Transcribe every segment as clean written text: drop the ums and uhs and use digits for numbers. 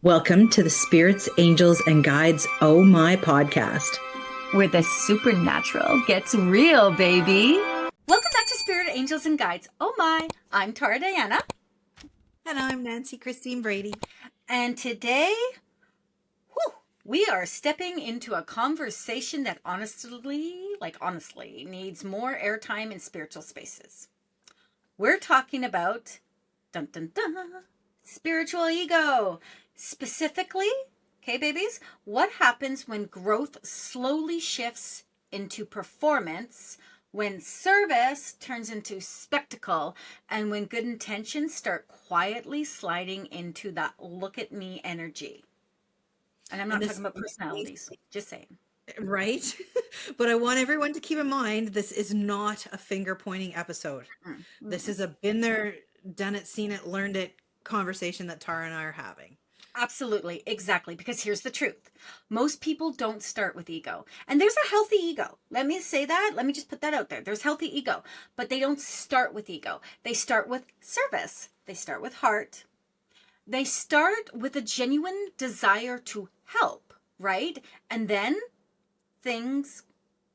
Welcome to the Spirits, Angels, and Guides Oh My podcast. Where the supernatural gets real, baby. Welcome back to Spirit, Angels, and Guides Oh My. I'm Tara Diana. And I'm Nancy Christine Brady. And today, we are stepping into a conversation that honestly needs more airtime in spiritual spaces. We're talking about, dun dun dun, spiritual ego. Specifically, okay, babies, what happens when growth slowly shifts into performance, when service turns into spectacle, and when good intentions start quietly sliding into that look at me energy. And I'm not talking about personalities, just saying. Right? But I want everyone to keep in mind this is not a finger pointing episode. This is a been there, done it, seen it, learned it conversation that Tara and I are having. Absolutely, exactly. Because here's the truth. Most people don't start with ego. And there's a healthy ego. Let me say that. Let me just put that out there. There's healthy ego. But they don't start with ego. They start with service. They start with heart. They start with a genuine desire to help, right? And then things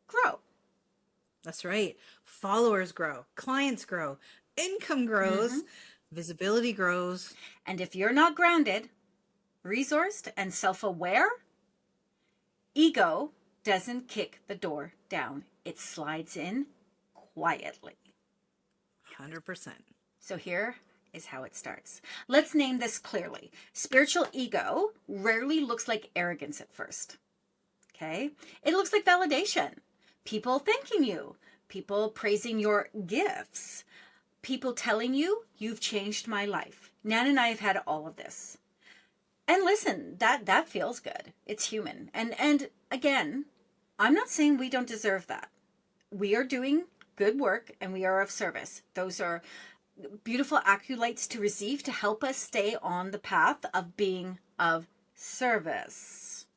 grow. That's right. Followers grow, clients grow, income grows, visibility grows. And if you're not grounded, resourced, and self-aware, ego doesn't kick the door down. It slides in quietly. 100%. So here is how it starts. Let's name this clearly. Spiritual ego rarely looks like arrogance at first. Okay? It looks like validation. People thanking you. People praising your gifts. People telling you, you've changed my life. Nan and I have had all of this. And listen, that feels good. It's human. And again, I'm not saying we don't deserve that. We are doing good work and we are of service. Those are beautiful acolytes to receive to help us stay on the path of being of service.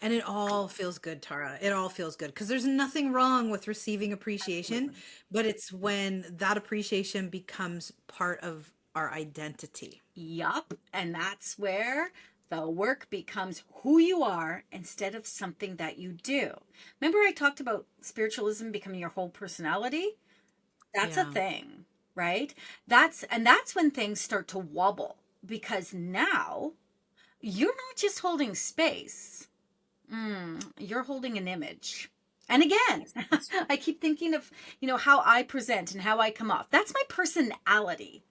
And it all feels good, Tara. It all feels good because there's nothing wrong with receiving appreciation, but it's when that appreciation becomes part of our identity. Yup. And that's where the work becomes who you are instead of something that you do. Remember, I talked about spiritualism becoming your whole personality? That's a Yeah. thing, right? That's when things start to wobble because now you're not just holding space. You're holding an image. And again, I keep thinking of, how I present and how I come off. That's my personality,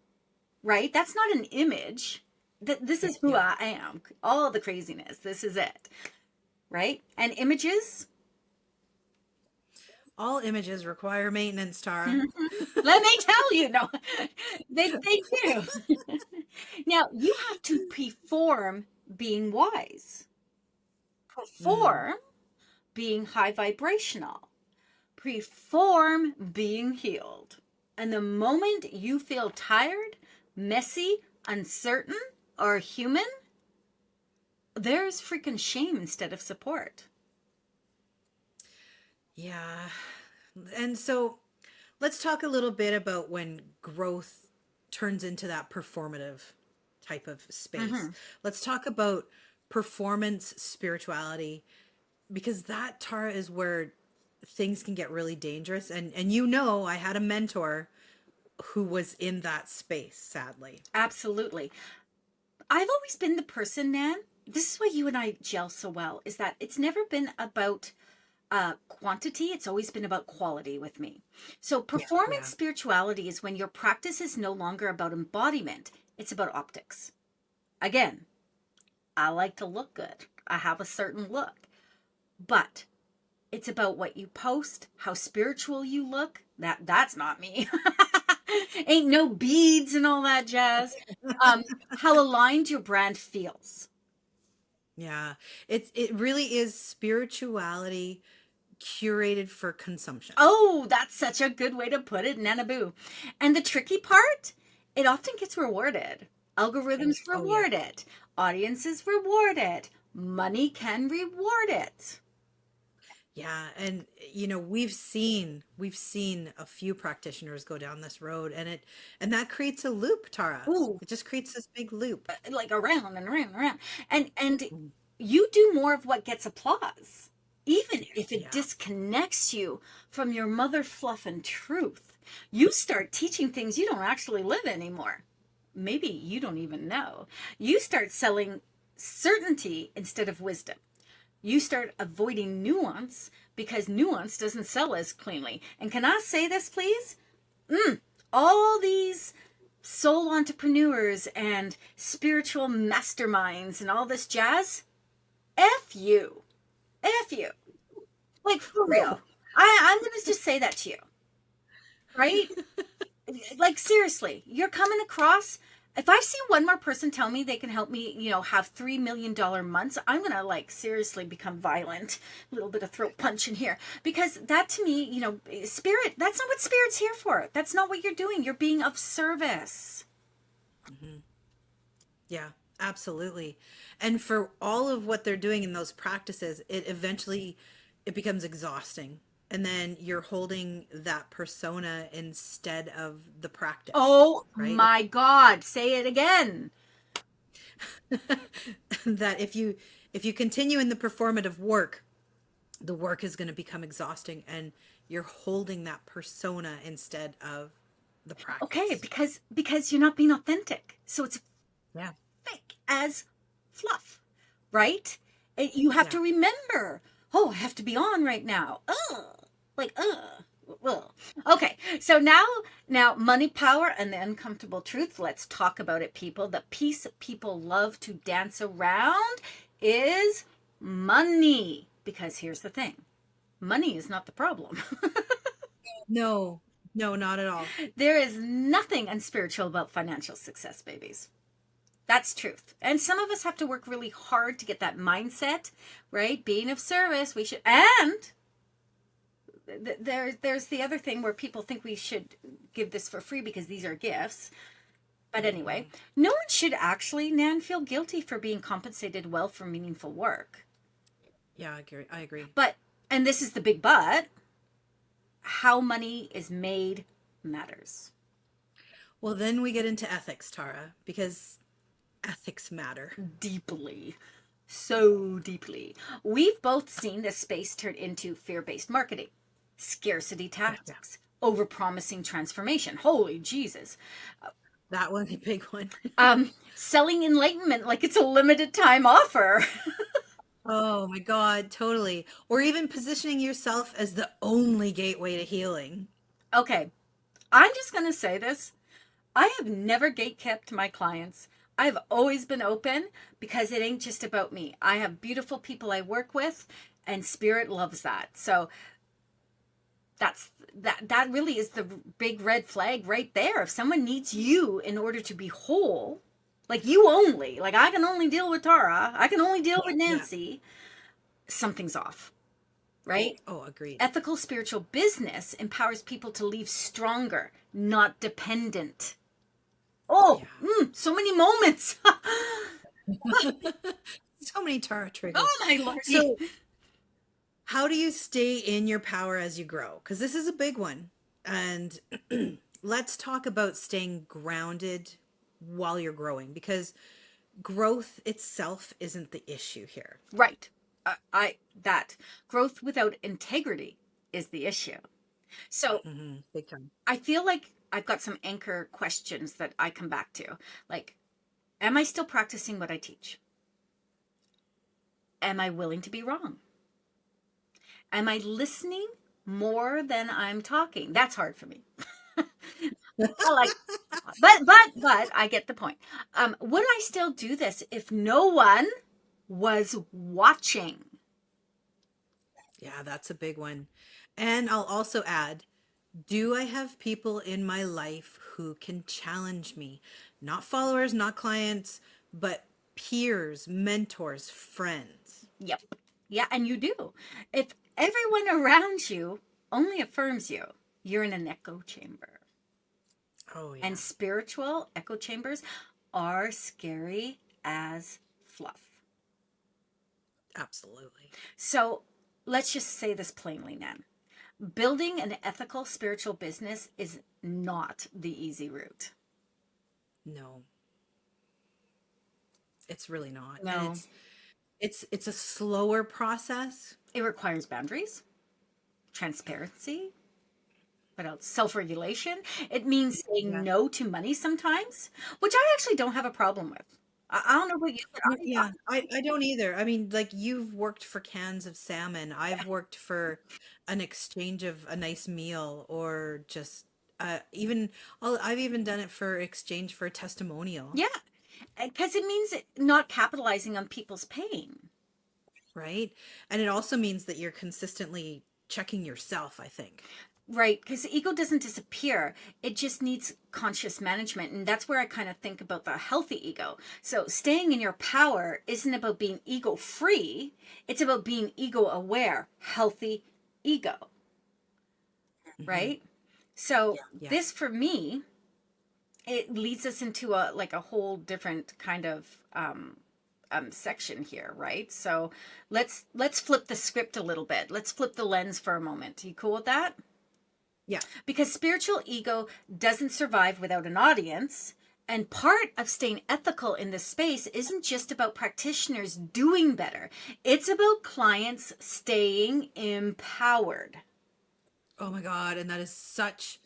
right? That's not an image. This is who I am. All the craziness. This is it, right? And images, All images require maintenance, Tara. let me tell you, no, they do. Now, you have to perform being wise, perform being high vibrational, perform being healed. And the moment you feel tired, messy, uncertain, or human, there's freaking shame instead of support. Yeah. And so let's talk a little bit about when growth turns into that performative type of space. Let's talk about performance spirituality because that, Tara, is where things can get really dangerous. And I had a mentor who was in that space, sadly. Absolutely. I've always been the person, Nan. This is why you and I gel so well, is that it's never been about quantity. It's always been about quality with me. So performance spirituality is when your practice is no longer about embodiment. It's about optics. Again, I like to look good. I have a certain look. But it's about what you post, how spiritual you look. That's not me. Ain't no beads and all that jazz. How aligned your brand feels. Yeah. It really is spirituality curated for consumption. Oh, that's such a good way to put it, Nanaboo. And the tricky part, it often gets rewarded. Algorithms reward it. Audiences reward it. Money can reward it. Yeah, and we've seen a few practitioners go down this road, and that creates a loop, Tara. Ooh, It just creates this big loop. like around and around and around. And Mm. you do more of what gets applause. Even if it Yeah. disconnects you from your mother fluff and truth, you start teaching things you don't actually live anymore. Maybe you don't even know. You start selling certainty instead of wisdom. You start avoiding nuance because nuance doesn't sell as cleanly. And can I say this, please? All these soul entrepreneurs and spiritual masterminds and all this jazz, F you. F you. Like, for real. I'm going to just say that to you, right? Like, seriously, you're coming across. If I see one more person tell me they can help me, have $3 million months, I'm going to, like, seriously become violent. A little bit of throat punch in here. Because that to me, spirit, that's not what spirit's here for. That's not what you're doing. You're being of service. Hmm. Yeah, absolutely. And for all of what they're doing in those practices, it becomes exhausting. And then you're holding that persona instead of the practice, Oh right? my God. Say it again. That if you continue in the performative work, the work is going to become exhausting and you're holding that persona instead of the Okay, practice. because you're not being authentic. So it's Yeah. fake as fluff, right? You have Yeah. to remember, oh, I have to be on right now. Like, well. Okay, so now money, power, and the uncomfortable truth. Let's talk about it, people. The piece people love to dance around is money. Because here's the thing, money is not the problem. No, no, not at all. There is nothing unspiritual about financial success, babies. That's truth. And some of us have to work really hard to get that mindset, right? Being of service, we should. And there's the other thing where people think we should give this for free because these are gifts. But anyway, Hmm. no one should actually, Nan, feel guilty for being compensated well for meaningful work. Yeah, I agree. I agree. But, and this is the big but, how money is made matters. Well, then we get into ethics, Tara, because ethics matter. Deeply. So deeply. We've both seen this space turn into fear based marketing, scarcity Yeah, tactics, overpromising transformation. Holy Jesus. that one, a big one. Selling enlightenment like it's a limited time offer. Oh my God, totally. Or even positioning yourself as the only gateway to healing. Okay, I'm just going to say this. I have never gatekept my clients. I've always been open because it ain't just about me. I have beautiful people I work with, and spirit loves that. So that really is the big red flag right there. If someone needs you in order to be whole, like you only, like I can only deal with Tara, I can only deal with Yeah. Nancy, something's off, right? Oh, agreed. Ethical spiritual business empowers people to leave stronger, not dependent. Oh, Yeah. so many moments. So many Tara Oh triggers. my lordy. So, how do you stay in your power as you grow? Because this is a big one. And let's talk about staying grounded while you're growing, because growth itself isn't the issue here. Right. I that growth without integrity is the issue. So Big time. I feel like I've got some anchor questions that I come back to. Like, am I still practicing what I teach? Am I willing to be wrong? Am I listening more than I'm talking? That's hard for me. I like, but I get the point. Would I still do this if no one was watching? Yeah, that's a big one. And I'll also add, do I have people in my life who can challenge me? Not followers, not clients, but peers, mentors, friends. Yep. Yeah, and you do. If everyone around you only affirms you, you're in an echo chamber. Oh, And yeah, spiritual echo chambers are scary as fluff. absolutely. So let's just say this plainly, Nan. Building an ethical spiritual business is not the easy route. No, it's really not. And No. it's a slower process. It requires boundaries, transparency, what else? Self-regulation. It means saying Yeah. no to money sometimes, which I actually don't have a problem with. I don't know what you, but Yeah, I don't either. I mean, like you've worked for cans of salmon. I've worked for an exchange of a nice meal or just even I've even done it for exchange for a testimonial, yeah, because it means not capitalizing on people's pain. right? And it also means that you're consistently checking yourself, I think. Right, because the ego doesn't disappear. It just needs conscious management. And that's where I kind of think about the healthy ego. So staying in your power isn't about being ego free, it's about being ego aware, healthy ego, Hmm. right? So Yeah. this for me, it leads us into a like a whole different kind of section here, right? So let's flip the script a little bit. Let's flip the lens for a moment. You cool with that? Yeah. Because spiritual ego doesn't survive without an audience. And part of staying ethical in this space isn't just about practitioners doing better, it's about clients staying empowered. Oh my God, and that is such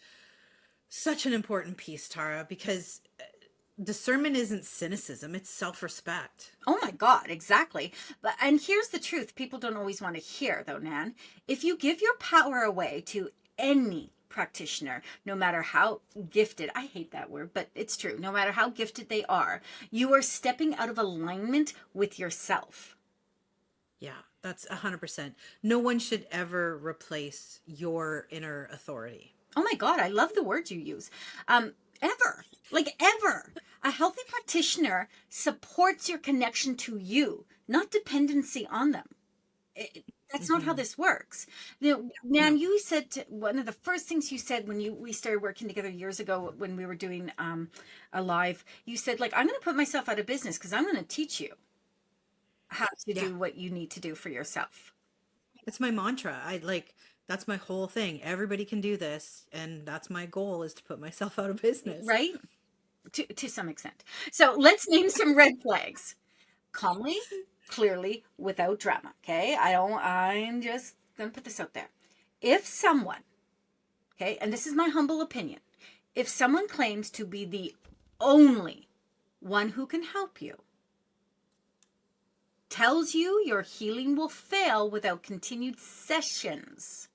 an important piece, Tara, because discernment isn't cynicism, it's self-respect. Oh my God, exactly. But and here's the truth people don't always want to hear though, Nan. If you give your power away to any practitioner, no matter how gifted, I hate that word, but it's true, no matter how gifted they are, you are stepping out of alignment with yourself. Yeah, that's 100%. No one should ever replace your inner authority. Oh my God, I love the words you use. Ever, like ever. A healthy practitioner supports your connection to you, not dependency on them. It, that's not how Hmm. this works. You know, Nan, No. you said one of the first things you said when we started working together years ago when we were doing a live. You said like I'm going to put myself out of business because I'm going to teach you how to Yeah, do what you need to do for yourself. it's my mantra. I like that's my whole thing. Everybody can do this, and that's my goal is to put myself out of business. Right? To some extent. So let's name some red flags. Calmly, clearly, without drama. Okay. I'm just going to put this out there. If someone, okay, and this is my humble opinion, if someone claims to be the only one who can help you, tells you your healing will fail without continued sessions,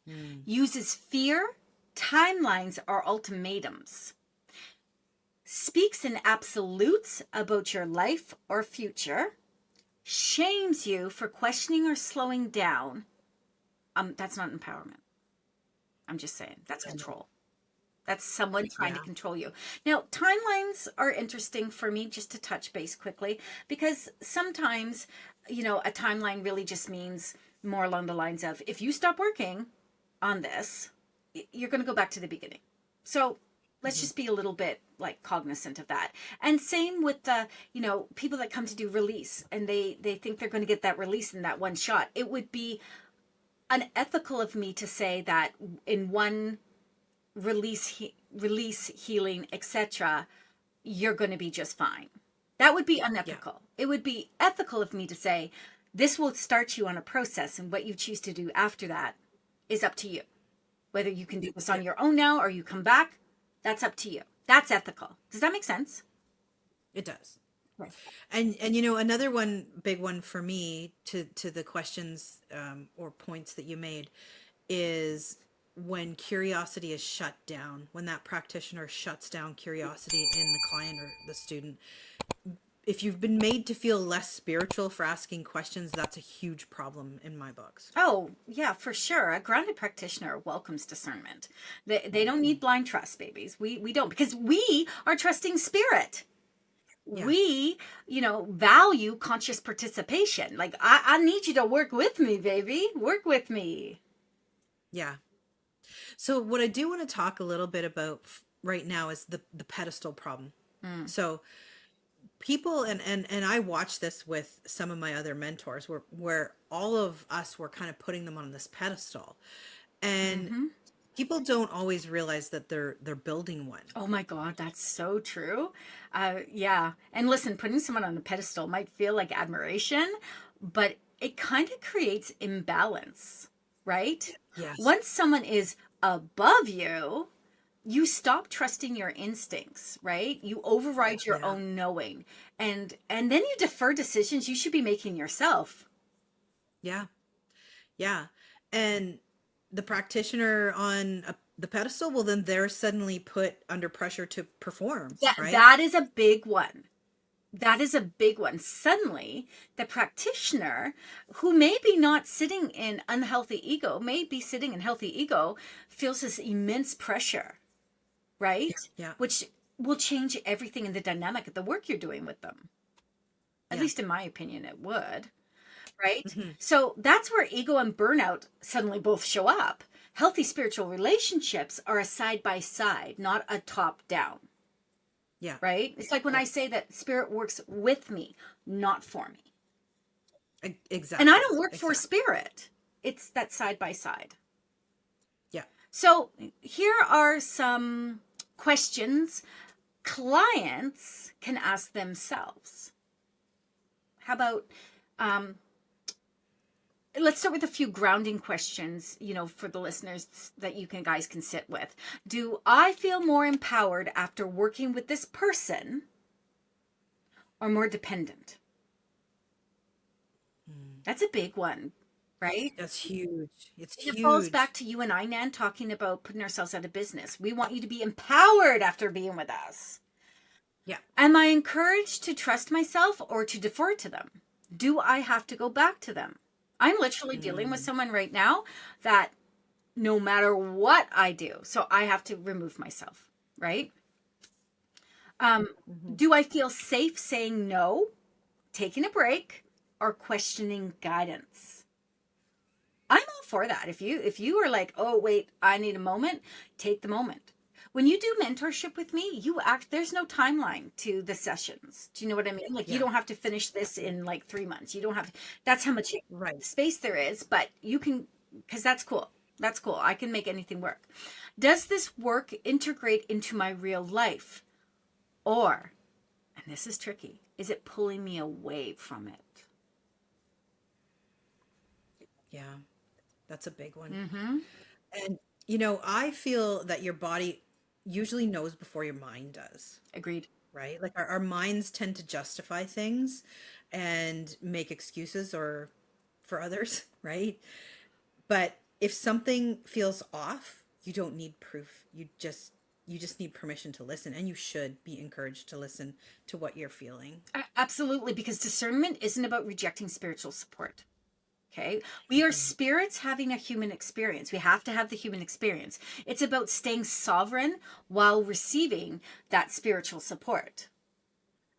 Mm. uses fear, timelines, or ultimatums, speaks in absolutes about your life or future, shames you for questioning or slowing down, that's not empowerment. I'm just saying that's control. That's someone trying to Yeah. control you. Now, timelines are interesting for me just to touch base quickly because sometimes, a timeline really just means more along the lines of if you stop working on this, you're going to go back to the beginning. So let's Hmm. just be a little bit like cognizant of that. And same with the, people that come to do release and they think they're going to get that release in that one shot. It would be unethical of me to say that in one release healing etc you're going to be just fine. That would be Yeah. unethical. It would be ethical of me to say this will start you on a process and what you choose to do after that is up to you, whether you can do this Yeah. on your own now or you come back. That's up to you. That's ethical. Does that make sense? It does. Right. And another one big one for me to the questions or points that you made is when curiosity is shut down, when that practitioner shuts down curiosity in the client or the student. If you've been made to feel less spiritual for asking questions, that's a huge problem in my books. Oh, yeah, for sure. A grounded practitioner welcomes discernment. They don't need blind trust, babies. We don't because we are trusting spirit. Yeah. We, value conscious participation. Like, I need you to work with me, baby. Work with me. Yeah. So what I do want to talk a little bit about right now is the pedestal problem. Mm. So people, and I watch this with some of my other mentors, where all of us were kind of putting them on this pedestal, and Mm-hmm. people don't always realize that they're building one. Oh my God, that's so true. Yeah. And listen, putting someone on a pedestal might feel like admiration, but it kind of creates imbalance, right? Yes. Once someone is above you, you stop trusting your instincts, right? You override your Yeah. own knowing, and then you defer decisions you should be making yourself. Yeah. Yeah. And the practitioner on the pedestal, well, then they're suddenly put under pressure to perform, right? That is a big one. That is a big one. Suddenly, the practitioner, who may be not sitting in unhealthy ego, may be sitting in healthy ego, feels this immense pressure, right? Yeah. Which will change everything in the dynamic of the work you're doing with them. At Yeah. least in my opinion, it would, right? Hmm. So that's where ego and burnout suddenly both show up. Healthy spiritual relationships are a side by side, not a top down, Yeah. right? It's like when Yeah. I say that spirit works with me, not for me. And I Exactly. don't work for Exactly. spirit. It's that side by side. Yeah. So here are some questions clients can ask themselves. How about um, let's start with a few grounding questions, for the listeners that you guys can sit with. Do I feel more empowered after working with this person or more dependent? Mm. That's a big one, right? That's huge. It's It falls back huge. to you and I, Nan, talking about putting ourselves out of business. We want you to be empowered after being with us. Yeah. Am I encouraged to trust myself or to defer to them? Do I have to go back to them? I'm literally dealing with Mm. someone right now that no matter what I do, so I have to remove myself, right? Hmm. Do I feel safe saying no, taking a break, or questioning guidance? I'm all for that. If you are like, oh wait, I need a moment, take the moment. When you do mentorship with me, there's no timeline to the sessions. Do you know what I mean? Like you Yeah. don't have to finish this in like 3 months. You don't have that's how much Right. space there is, but you can because that's cool. That's cool. I can make anything work. Does this work integrate into my real life? Or, and this is tricky, is it pulling me away from it? Yeah. That's a big one. Mm-hmm. And, I feel that your body usually knows before your mind does, Agreed. right? Like our minds tend to justify things and make excuses or for others, right? But if something feels off, you don't need proof. You just need permission to listen, and you should be encouraged to listen to what you're feeling. Absolutely, because discernment isn't about rejecting spiritual support. Okay. We are Mm-hmm. spirits having a human experience. We have to have the human experience. It's about staying sovereign while receiving that spiritual support.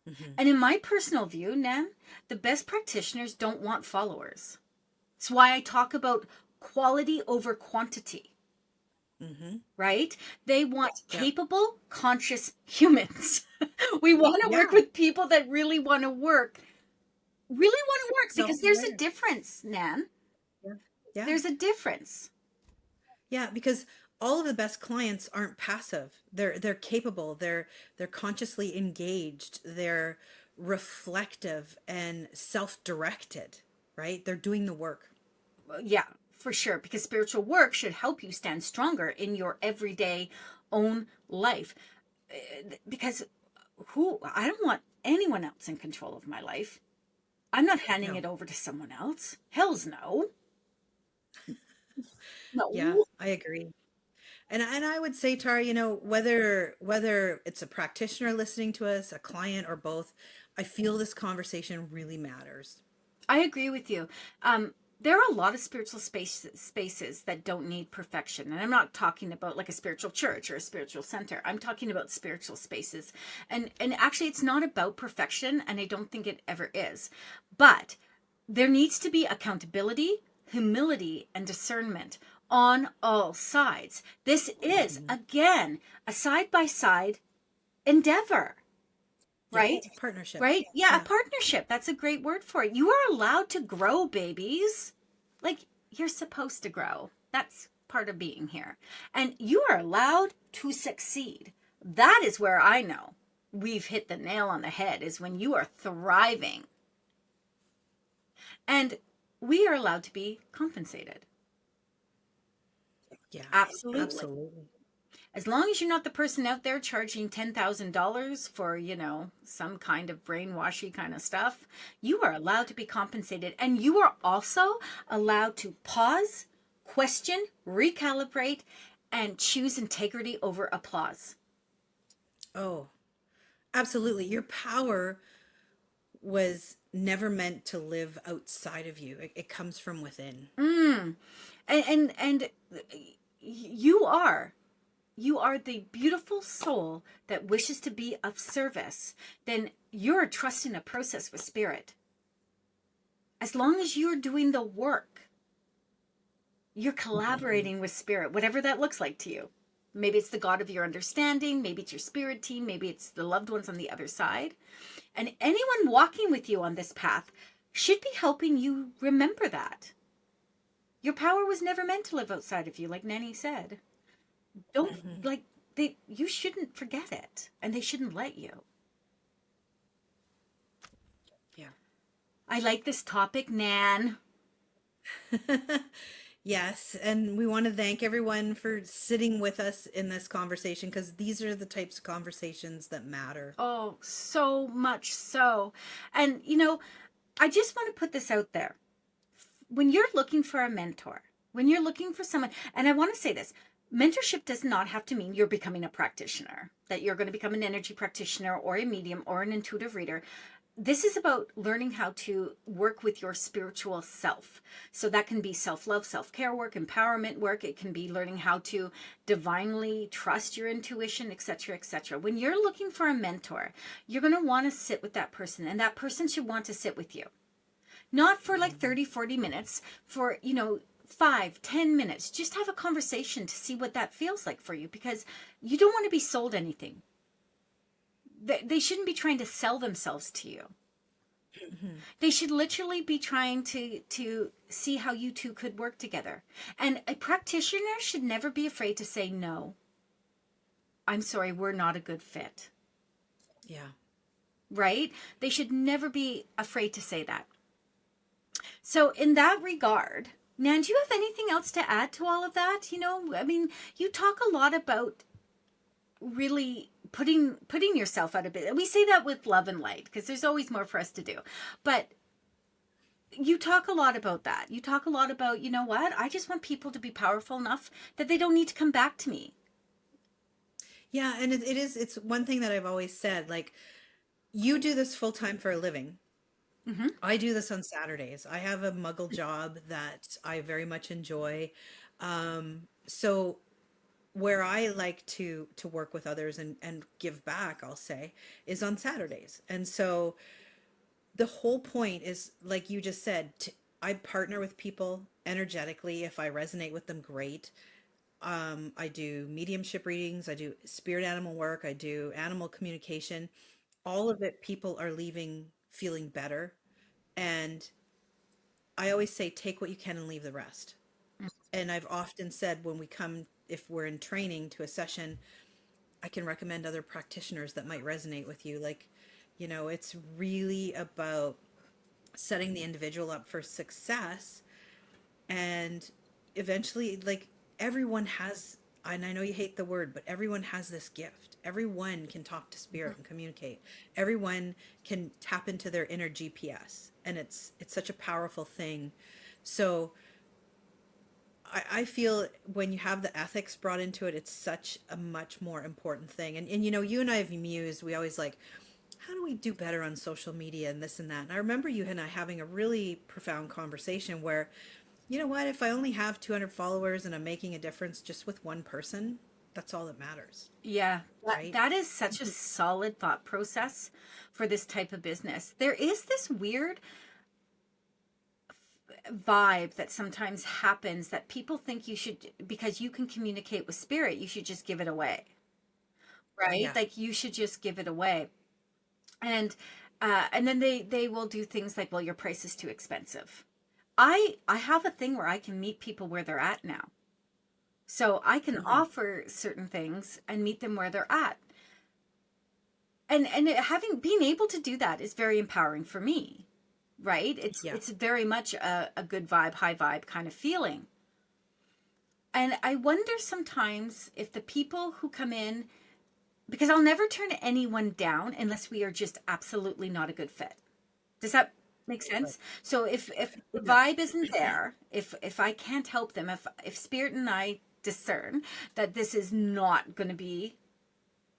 Mm-hmm. And in my personal view, Nan, the best practitioners don't want followers. It's why I talk about quality over quantity, Mm-hmm. right? They want Yeah. capable, conscious humans. We want to work Yeah. with people that really want to work because there's a Self-aware. difference, Nan. Yeah. Yeah. There's a difference. Yeah, because all of the best clients aren't passive. They're capable. They're consciously engaged. They're reflective and self-directed, right? They're doing the work. Yeah, for sure. Because spiritual work should help you stand stronger in your everyday own life. Because I don't want anyone else in control of my life. I'm not handing No. it over to someone else. Hell's no. Yeah, No. I agree. And I would say, Tara, whether it's a practitioner listening to us, a client, or both, I feel this conversation really matters. I agree with you. There are a lot of spiritual spaces that don't need perfection. And I'm not talking about like a spiritual church or a spiritual center. I'm talking about spiritual spaces. And actually it's not about perfection, and I don't think it ever is. But there needs to be accountability, humility, and discernment on all sides. This is Mhm. again a side by side endeavor. Yeah. right? Partnership. Right? Yeah, a Yeah. partnership. That's a great word for it. You are allowed to grow, babies. Like, you're supposed to grow. That's part of being here. And you are allowed to succeed. That is where I know we've hit the nail on the head, is when you are thriving. And we are allowed to be compensated. Yeah. Absolutely. Absolutely. As long as you're not the person out there charging $10,000 for, some kind of brainwashy kind of stuff, you are allowed to be compensated. And you are also allowed to pause, question, recalibrate, and choose integrity over applause. Oh, absolutely. Your power was never meant to live outside of you. It comes from within. Mm. And you are. You are the beautiful soul that wishes to be of service. Then you're trusting a process with spirit. As long as you're doing the work, you're collaborating with spirit, whatever that looks like to you. Maybe it's the God of your understanding, maybe it's your spirit team, maybe it's the loved ones on the other side. And anyone walking with you on this path should be helping you remember that. Your power was never meant to live outside of you, like Nanny said. Don't Hmm. like you shouldn't forget it, and they shouldn't let you. Yeah. I like this topic, Nan. Yes, and we want to thank everyone for sitting with us in this conversation because these are the types of conversations that matter. Oh, so much so. And I just want to put this out there. When you're looking for a mentor, when you're looking for someone, and I want to say this, mentorship does not have to mean you're becoming a practitioner, that you're going to become an energy practitioner or a medium or an intuitive reader. This is about learning how to work with your spiritual self. So that can be self-love, self-care work, empowerment work. It can be learning how to divinely trust your intuition, etc., etc. When you're looking for a mentor, you're going to want to sit with that person, and that person should want to sit with you. Not for like Mhm. 30, 40 minutes, for, 5, 10 minutes. Just have a conversation to see what that feels like for you, because you don't want to be sold anything. They shouldn't be trying to sell themselves to you. Mhm. They should literally be trying to see how you two could work together. And a practitioner should never be afraid to say no. I'm sorry, we're not a good fit. Yeah. Right? They should never be afraid to say that. So in that regard, Nan, do you have anything else to add to all of that? I mean, you talk a lot about really putting yourself out of it. We say that with love and light because there's always more for us to do. But you talk a lot about that. You talk a lot about, you know what? I just want people to be powerful enough that they don't need to come back to me. Yeah, and it's one thing that I've always said, like you do this full time for a living. Mm-hmm. I do this on Saturdays. I have a muggle job that I very much enjoy. So where I like to work with others and give back, I'll say, is on Saturdays. And so the whole point is, like you just said, I partner with people energetically. If I resonate with them, great. I do mediumship readings, I do spirit animal work, I do animal communication. All of it, people are leaving feeling better. And I always say, take what you can and leave the rest. And I've often said, when we come, if we're in training to a session, I can recommend other practitioners that might resonate with you. Like, it's really about setting the individual up for success. And eventually, like, everyone has, and I know you hate the word, but everyone has this gift. Everyone can talk to spirit and communicate. Everyone can tap into their inner GPS. And it's such a powerful thing. So I feel when you have the ethics brought into it, it's such a much more important thing. And you and I have mused, we always like, how do we do better on social media and this and that? And I remember you and I having a really profound conversation where, you know what, if I only have 200 followers and I'm making a difference just with one person, that's all that matters, Yeah, right? that is such a solid thought process for this type of business. There is this weird vibe that sometimes happens that people think you should, because you can communicate with spirit, you should just give it away, right? Yeah. Like you should just give it away. And then they will do things like, well, your price is too expensive. I have a thing where I can meet people where they're at now. So I can offer certain things and meet them where they're at. And being able to do that is very empowering for me, right? It's very much a good vibe, high vibe kind of feeling. And I wonder sometimes if the people who come in, because I'll never turn anyone down unless we are just absolutely not a good fit. Does that make sense? Right. So if the vibe isn't there, if I can't help them, if Spirit and I discern that this is not going to be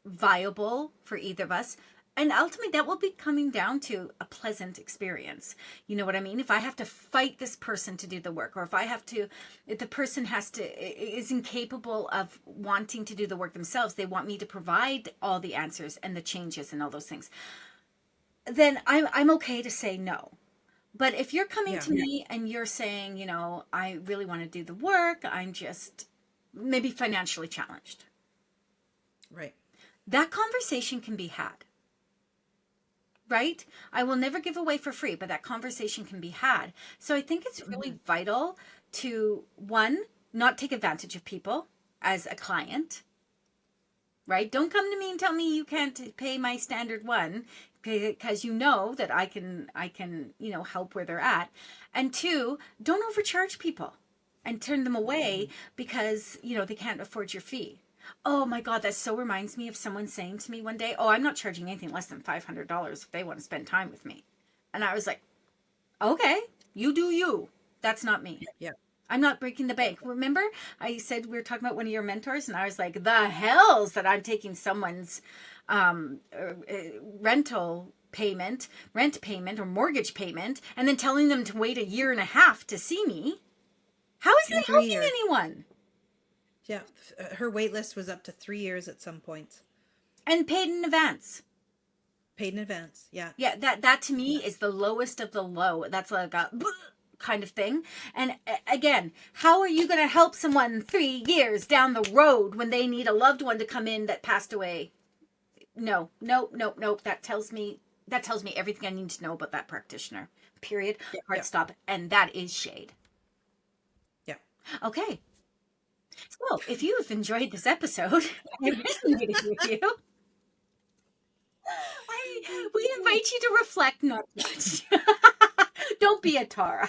viable for either of us, and ultimately that will be coming down to a pleasant experience. You know what I mean? If I have to fight this person to do the work, or if the person is incapable of wanting to do the work themselves, they want me to provide all the answers and the changes and all those things, then I'm okay to say no. But if you're coming to me and you're saying, you know, I really want to do the work, I'm just maybe financially challenged. Right. That conversation can be had. Right? I will never give away for free, but that conversation can be had. So I think it's really vital to, one, not take advantage of people as a client. Right? Don't come to me and tell me you can't pay my standard one, because you know that I can, you know, help where they're at. And two, don't overcharge people and turn them away because, you know, they can't afford your fee. Oh my God, that so reminds me of someone saying to me one day, oh, I'm not charging anything less than $500 if they want to spend time with me. And I was like, okay, you do you. That's not me. Yeah. I'm not breaking the bank. Remember, I said we were talking about one of your mentors, and I was like, the hells that I'm taking someone's rent payment or mortgage payment, and then telling them to wait 1.5 years to see me. How is that helping anyone? Yeah, her wait list was up to 3 years at some points. And paid in advance. Paid in advance, yeah. Yeah, that to me is the lowest of the low. That's like a kind of thing. And again, how are you going to help someone 3 years down the road when they need a loved one to come in that passed away? No. That tells me everything I need to know about that practitioner. Period. Hard stop. And that is shade. Yeah. Okay. So, if you have enjoyed this episode, I resonated with you. We invite you to reflect, not judge. Don't be a Tara.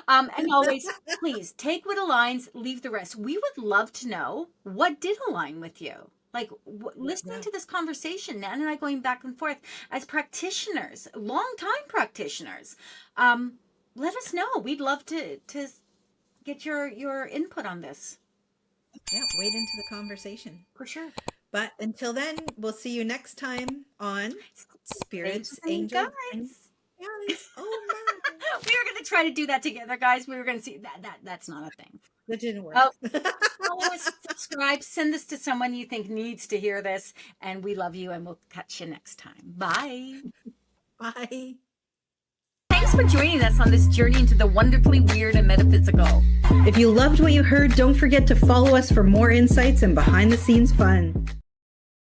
And always, please take what aligns, leave the rest. We would love to know what did align with you. Like listening to this conversation, Nan and I going back and forth as practitioners, long-time practitioners. Let us know. We'd love to get your input on this. Yeah, wade into the conversation. For sure. But until then, we'll see you next time on Spirits, Angels, and guys. Oh my. We were going to try to do that together, guys. We were going to see that's not a thing. That didn't work. Follow us, subscribe, send this to someone you think needs to hear this, and we love you, and we'll catch you next time. Bye. Bye. Thanks for joining us on this journey into the wonderfully weird and metaphysical. If you loved what you heard, don't forget to follow us for more insights and behind the scenes fun.